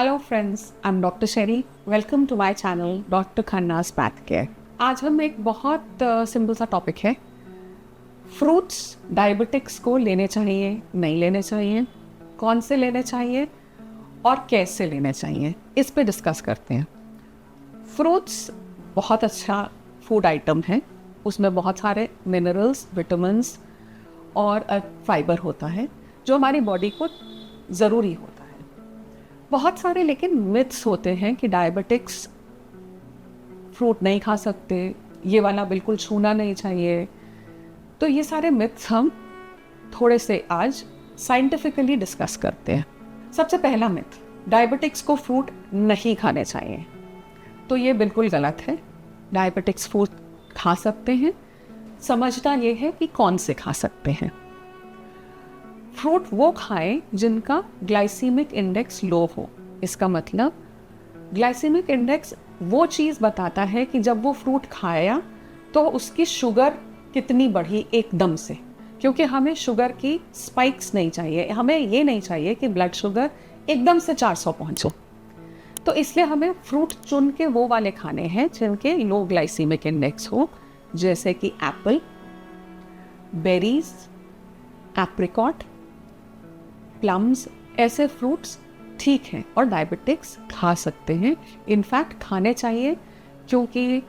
Hello friends, I am doctor Sheri. Welcome to my channel doctor Khanna's path care. आज हम एक बहुत सिंपल सा टॉपिक है, फ्रूट्स डायबिटिक्स को लेने चाहिए नहीं लेने चाहिए, कौन से लेने चाहिए और कैसे लेने चाहिए, इस पे डिस्कस करते हैं। फ्रूट्स बहुत अच्छा फूड आइटम है, उसमें बहुत सारे मिनरल्स, विटामिन्स और फाइबर होता है जो हमारी बॉडी को ज़रूरी होता है। बहुत सारे लेकिन मिथ्स होते हैं कि डायबिटिक्स फ्रूट नहीं खा सकते, ये वाला बिल्कुल छूना नहीं चाहिए। तो ये सारे मिथ्स हम थोड़े से आज साइंटिफिकली डिस्कस करते हैं। सबसे पहला मिथ, डायबिटिक्स को फ्रूट नहीं खाने चाहिए। तो ये बिल्कुल गलत है। डायबिटिक्स फ्रूट खा सकते हैं, समझना ये है कि कौन से खा सकते हैं। फ्रूट वो खाएं जिनका ग्लाइसीमिक इंडेक्स लो हो। इसका मतलब ग्लाइसीमिक इंडेक्स वो चीज़ बताता है कि जब वो फ्रूट खाया तो उसकी शुगर कितनी बढ़ी एकदम से, क्योंकि हमें शुगर की स्पाइक्स नहीं चाहिए। हमें ये नहीं चाहिए कि ब्लड शुगर एकदम से 400 पहुंचो। तो इसलिए हमें फ्रूट चुन के वो वाले खाने हैं जिनके लो ग्लाइसीमिक इंडेक्स हो, जैसे कि एप्पल, बेरीज, एप्रिकॉट, प्लम्स। ऐसे फ्रूट्स ठीक हैं और डायबिटिक्स खा सकते हैं। इनफैक्ट खाने चाहिए, क्योंकि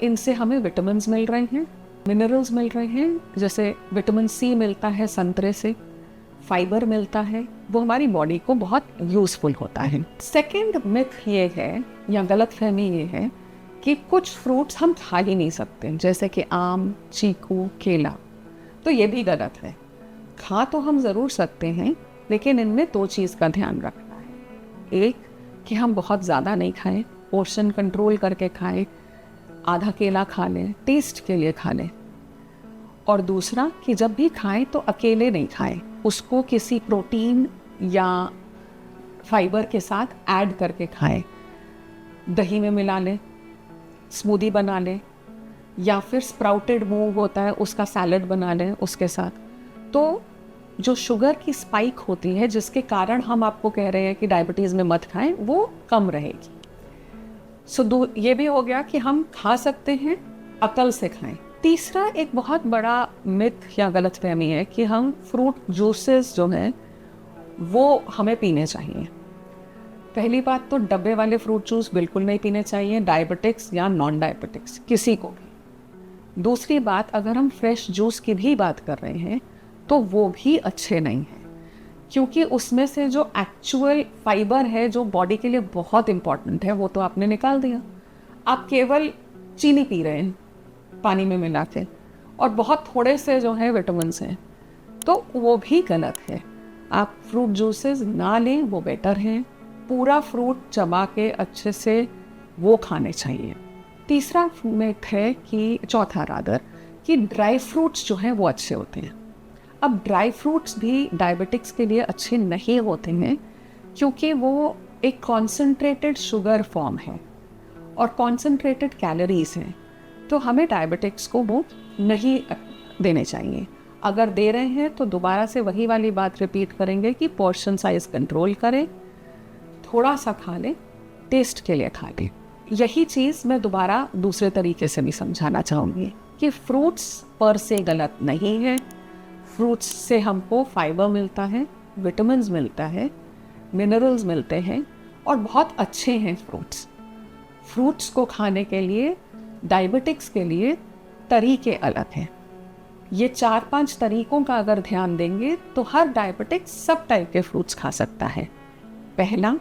इनसे हमें विटामिन्स मिल रहे हैं, मिनरल्स मिल रहे हैं। जैसे विटामिन सी मिलता है संतरे से, फाइबर मिलता है, वो हमारी बॉडी को बहुत यूज़फुल होता है। सेकेंड मिथ ये है या गलतफहमी ये है कि कुछ फ्रूट्स हम खा ही नहीं सकते, जैसे कि आम, चीकू, केला। तो ये भी गलत है। खा तो हम ज़रूर सकते हैं, लेकिन इनमें दो चीज़ का ध्यान रखना है। एक कि हम बहुत ज़्यादा नहीं खाएं, पोर्शन कंट्रोल करके खाएं, आधा केला खा लें, टेस्ट के लिए खा लें। और दूसरा कि जब भी खाएं तो अकेले नहीं खाएं, उसको किसी प्रोटीन या फाइबर के साथ ऐड करके खाएं। दही में मिला लें, स्मूदी बना लें, या फिर स्प्राउटेड मूंग होता है उसका सैलड बना लें उसके साथ। तो जो शुगर की स्पाइक होती है, जिसके कारण हम आपको कह रहे हैं कि डायबिटीज़ में मत खाएं, वो कम रहेगी। ये भी हो गया कि हम खा सकते हैं, अकल से खाएं। तीसरा एक बहुत बड़ा मिथ या गलतफहमी है कि हम फ्रूट जूसेस जो हैं वो हमें पीने चाहिए। पहली बात तो डब्बे वाले फ्रूट जूस बिल्कुल नहीं पीने चाहिए, डायबिटिक्स या नॉन डायबिटिक्स किसी को भी। दूसरी बात, अगर हम फ्रेश जूस की भी बात कर रहे हैं तो वो भी अच्छे नहीं हैं, क्योंकि उसमें से जो एक्चुअल फाइबर है जो बॉडी के लिए बहुत इम्पॉर्टेंट है, वो तो आपने निकाल दिया। आप केवल चीनी पी रहे हैं पानी में मिला के, और बहुत थोड़े से जो है विटामिन्स हैं, तो वो भी गलत है। आप फ्रूट जूसेस ना लें, वो बेटर है। पूरा फ्रूट चबा के अच्छे से वो खाने चाहिए। तीसरा मिथ है कि कि ड्राई फ्रूट्स जो हैं वो अच्छे होते हैं। अब ड्राई फ्रूट्स भी डायबिटिक्स के लिए अच्छे नहीं होते हैं, क्योंकि वो एक कॉन्सेंट्रेटेड शुगर फॉर्म है और कॉन्सेंट्रेटेड कैलोरीज हैं। तो हमें डायबिटिक्स को वो नहीं देने चाहिए। अगर दे रहे हैं तो दोबारा से वही वाली बात रिपीट करेंगे कि पोर्शन साइज कंट्रोल करें, थोड़ा सा खा लें, टेस्ट के लिए खा लें। यही चीज़ मैं दोबारा दूसरे तरीके से भी समझाना चाहूँगी कि फ्रूट्स पर से गलत नहीं है। फ्रूट्स से हमको फाइबर मिलता है, विटामिन्स मिलता है, मिनरल्स मिलते हैं और बहुत अच्छे हैं फ्रूट्स। फ्रूट्स को खाने के लिए डायबिटिक्स के लिए तरीके अलग हैं। ये 4-5 तरीकों का अगर ध्यान देंगे तो हर डायबिटिक सब टाइप के फ्रूट्स खा सकता है। पहला,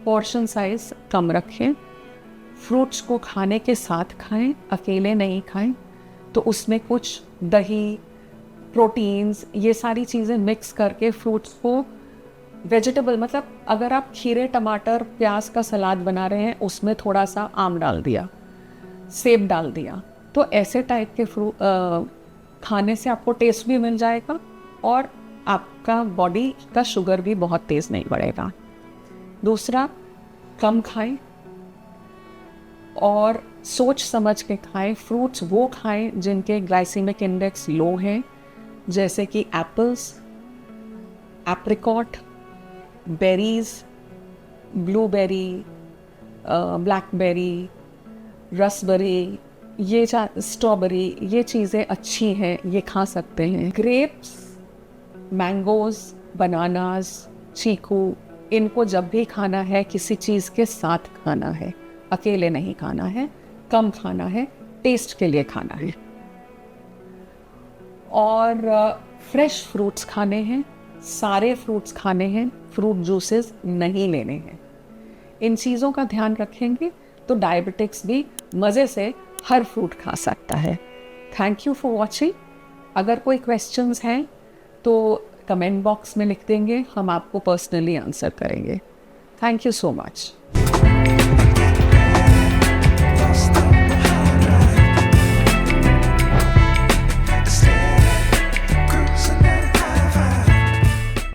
पोर्शन साइज कम रखें। फ्रूट्स को खाने के साथ खाएं, अकेले नहीं खाएं। तो उसमें कुछ दही, प्रोटीन्स, ये सारी चीज़ें मिक्स करके फ्रूट्स को वेजिटेबल, मतलब अगर आप खीरे, टमाटर, प्याज का सलाद बना रहे हैं, उसमें थोड़ा सा आम डाल दिया, सेब डाल दिया, तो ऐसे टाइप के खाने से आपको टेस्ट भी मिल जाएगा और आपका बॉडी का शुगर भी बहुत तेज़ नहीं बढ़ेगा। दूसरा, कम खाएं और सोच समझ के खाएं। फ्रूट्स वो खाएं जिनके ग्लाइसीमिक इंडेक्स लो हैं, जैसे कि apples, apricot, berries, blueberry, blackberry, raspberry, strawberry, ये चीज़ें अच्छी हैं, ये खा सकते हैं। ग्रेप्स, मैंगोज़, बनानास, चीकू, इनको जब भी खाना है किसी चीज़ के साथ खाना है, अकेले नहीं खाना है, कम खाना है, टेस्ट के लिए खाना है। और फ्रेश फ्रूट्स खाने हैं, सारे फ्रूट्स खाने हैं, फ्रूट जूसेस नहीं लेने हैं। इन चीज़ों का ध्यान रखेंगे तो डायबिटिक्स भी मज़े से हर फ्रूट खा सकता है। Thank you for watching. अगर कोई क्वेश्चंस हैं तो कमेंट बॉक्स में लिख देंगे, हम आपको पर्सनली आंसर करेंगे। Thank you so much.